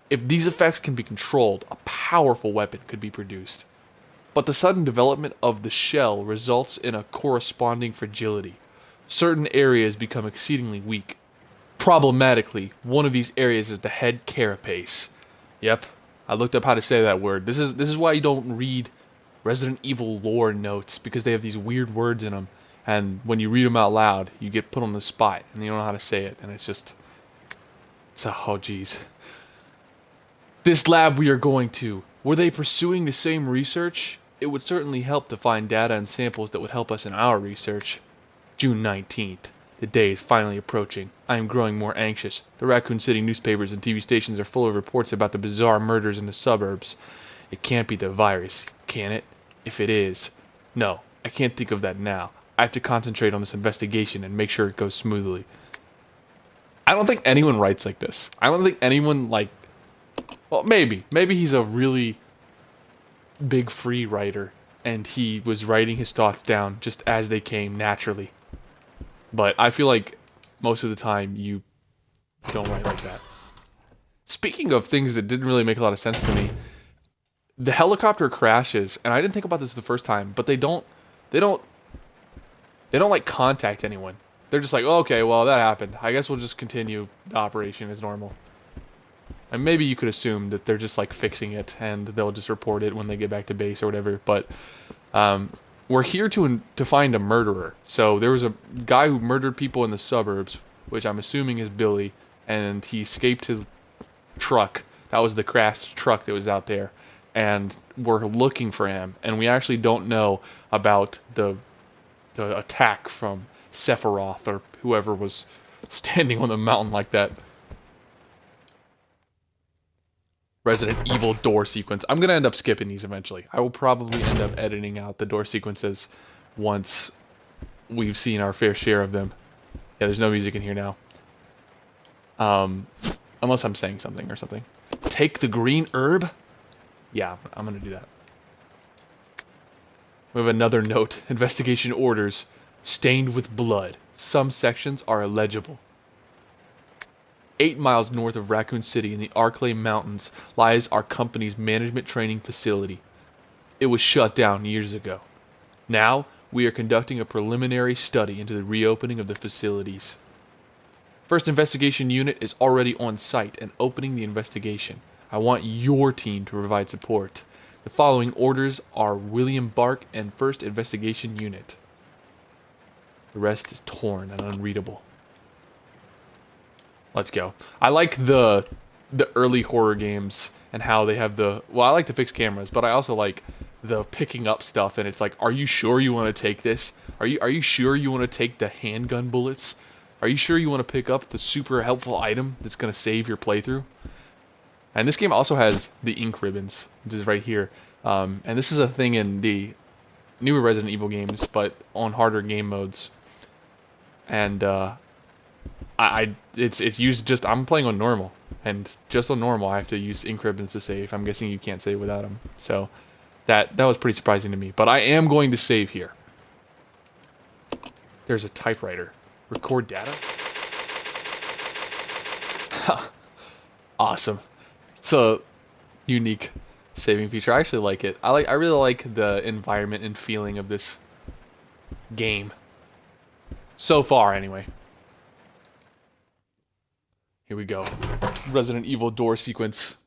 If these effects can be controlled, a powerful weapon could be produced. But the sudden development of the shell results in a corresponding fragility. Certain areas become exceedingly weak. Problematically, one of these areas is the head carapace. Yep, I looked up how to say that word. This is why you don't read Resident Evil lore notes, because they have these weird words in them, and when you read them out loud, you get put on the spot, and you don't know how to say it, and oh geez. This lab we are going to, were they pursuing the same research? It would certainly help to find data and samples that would help us in our research. June 19th. The day is finally approaching. I am growing more anxious. The Raccoon City newspapers and TV stations are full of reports about the bizarre murders in the suburbs. It can't be the virus, can it? If it is. No, I can't think of that now. I have to concentrate on this investigation and make sure it goes smoothly. I don't think anyone writes like this. I don't think anyone, well, maybe. Maybe he's a really big free writer, and he was writing his thoughts down just as they came naturally. But I feel like most of the time you don't write like that. Speaking of things that didn't really make a lot of sense to me, the helicopter crashes, and I didn't think about this the first time, but they don't like contact anyone. They're just like, oh, okay, well that happened. I guess we'll just continue the operation as normal. And maybe you could assume that they're just like fixing it, and they'll just report it when they get back to base or whatever. But we're here to find a murderer. So there was a guy who murdered people in the suburbs, which I'm assuming is Billy, and he escaped his truck. That was the crashed truck that was out there, and we're looking for him. And we actually don't know about the attack from Sephiroth or whoever was standing on the mountain like that. Resident Evil door sequence. I'm going to end up skipping these eventually. I will probably end up editing out the door sequences once we've seen our fair share of them. Yeah, there's no music in here now. Unless I'm saying something or something. Take the green herb? Yeah, I'm going to do that. We have another note. Investigation orders. Stained with blood. Some sections are illegible. 8 miles north of Raccoon City in the Arklay Mountains lies our company's management training facility. It was shut down years ago. Now, we are conducting a preliminary study into the reopening of the facilities. First Investigation Unit is already on site and opening the investigation. I want your team to provide support. The following orders are William Bark and First Investigation Unit. The rest is torn and unreadable. Let's go. I like the early horror games and how they have I like the fixed cameras, but I also like the picking up stuff, and it's like, are you sure you want to take this? Are you sure you want to take the handgun bullets? Are you sure you want to pick up the super helpful item that's going to save your playthrough? And this game also has the ink ribbons, which is right here. And this is a thing in the newer Resident Evil games, but on harder game modes. And it's used just, I'm playing on normal, and just on normal I have to use ink ribbons to save. I'm guessing you can't save without them, so that was pretty surprising to me. But I am going to save here. There's a typewriter. Record data. Awesome. It's a unique saving feature. I actually like it. I really like the environment and feeling of this game. So far, anyway. Here we go. Resident Evil door sequence.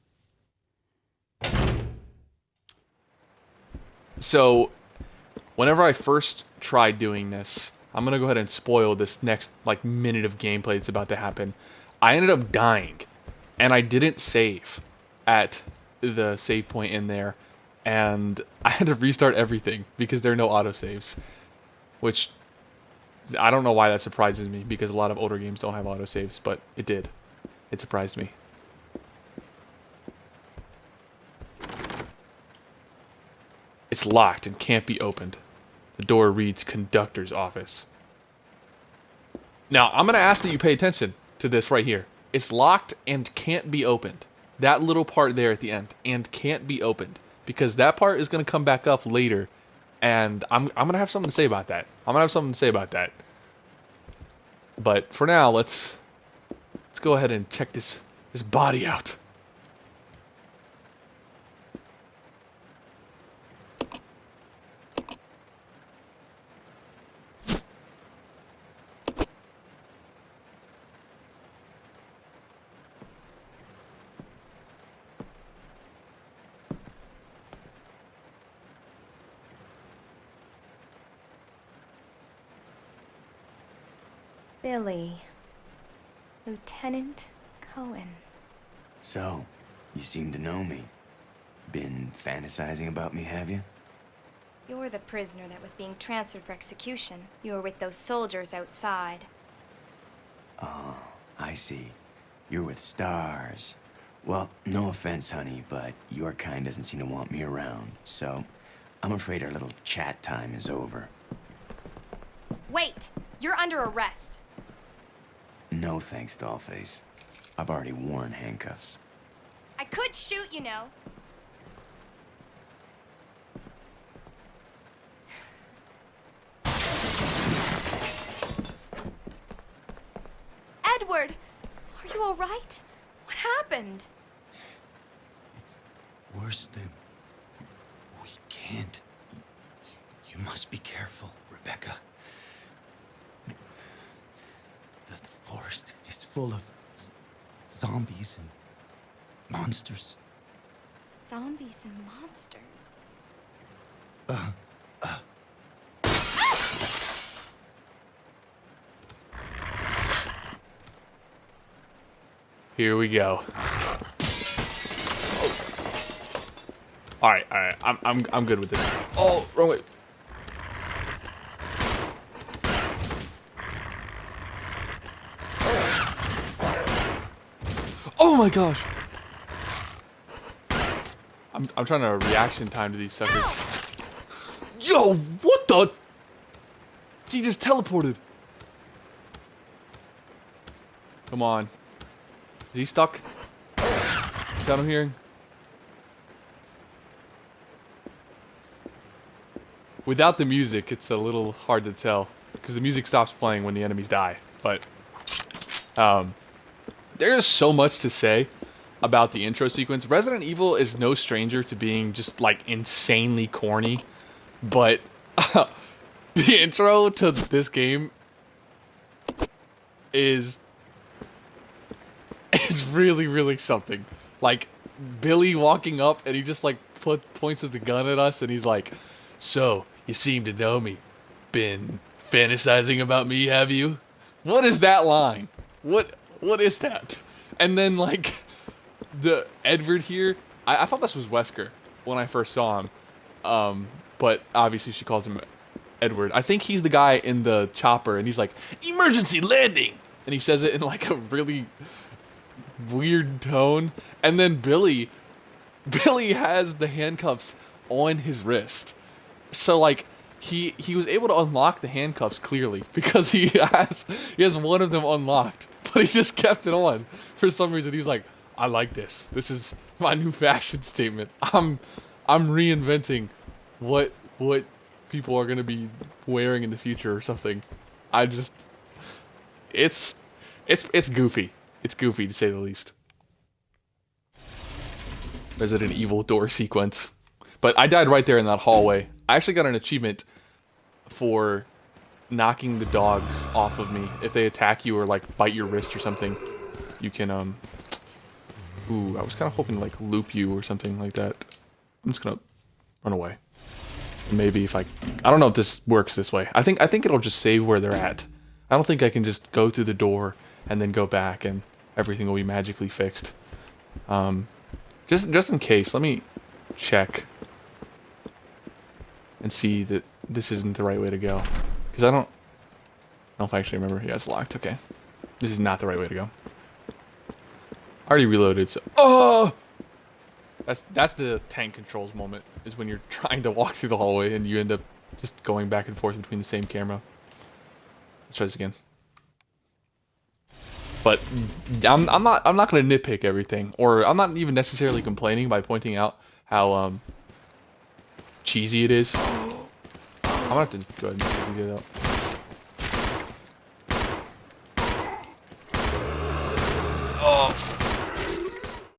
So, whenever I first tried doing this, I'm going to go ahead and spoil this next, minute of gameplay that's about to happen. I ended up dying, and I didn't save at the save point in there, and I had to restart everything because there are no autosaves, which I don't know why that surprises me, because a lot of older games don't have autosaves, but it did. It surprised me. It's locked and can't be opened. The door reads conductor's office. Now, I'm going to ask that you pay attention to this right here. It's locked and can't be opened. That little part there at the end, and can't be opened. Because that part is going to come back up later, and I'm going to have something to say about that. But for now, let's go ahead and check this body out. Billy. Lieutenant Cohen. So, you seem to know me. Been fantasizing about me, have you? You're the prisoner that was being transferred for execution. You were with those soldiers outside. Oh, I see. You're with stars. Well, no offense, honey, but your kind doesn't seem to want me around, so I'm afraid our little chat time is over. Wait! You're under arrest. No thanks, Dollface. I've already worn handcuffs. I could shoot, you know. Edward! Are you alright? What happened? It's worse than... We can't. You must be careful, Rebecca. The forest is full of zombies and monsters. Zombies and monsters. Here we go. All right. I'm good with this. Oh, wrong way. Oh my gosh. I'm trying to reaction time to these suckers. Yo, what the? He just teleported. Come on. Is he stuck? Is that what I'm hearing? Without the music, it's a little hard to tell because the music stops playing when the enemies die. But there's so much to say about the intro sequence. Resident Evil is no stranger to being just like insanely corny, but the intro to this game is really something. Like Billy walking up and he just like points the gun at us and he's like, "So you seem to know me. Been fantasizing about me, have you?" What is that line? What is that? And then like the Edward here, I thought this was Wesker when I first saw him, but obviously she calls him Edward. I think he's the guy in the chopper, and he's like, "Emergency landing," and he says it in like a really weird tone. And then Billy has the handcuffs on his wrist, so like he was able to unlock the handcuffs clearly because he has one of them unlocked, but he just kept it on for some reason. He was like, "I like this. This is my new fashion statement. I'm reinventing what people are gonna be wearing in the future or something." It's goofy. It's goofy to say the least. Resident Evil door sequence. But I died right there in that hallway. I actually got an achievement for knocking the dogs off of me. If they attack you or like bite your wrist or something, you can ooh, I was kind of hoping to like loop you or something like that. I'm just gonna run away. Maybe if I don't know if this works this way. I think it'll just save where they're at. I don't think I can just go through the door and then go back and everything will be magically fixed. Just in case, let me check and see that this isn't the right way to go, because I don't know if I actually remember. Yeah, it's locked. Okay, this is not the right way to go. I already reloaded, so that's the tank controls moment, is when you're trying to walk through the hallway and you end up just going back and forth between the same camera. Let's try this again. But I'm not gonna nitpick everything, or I'm not even necessarily complaining by pointing out how cheesy it is. I'm gonna have to go ahead and take these out.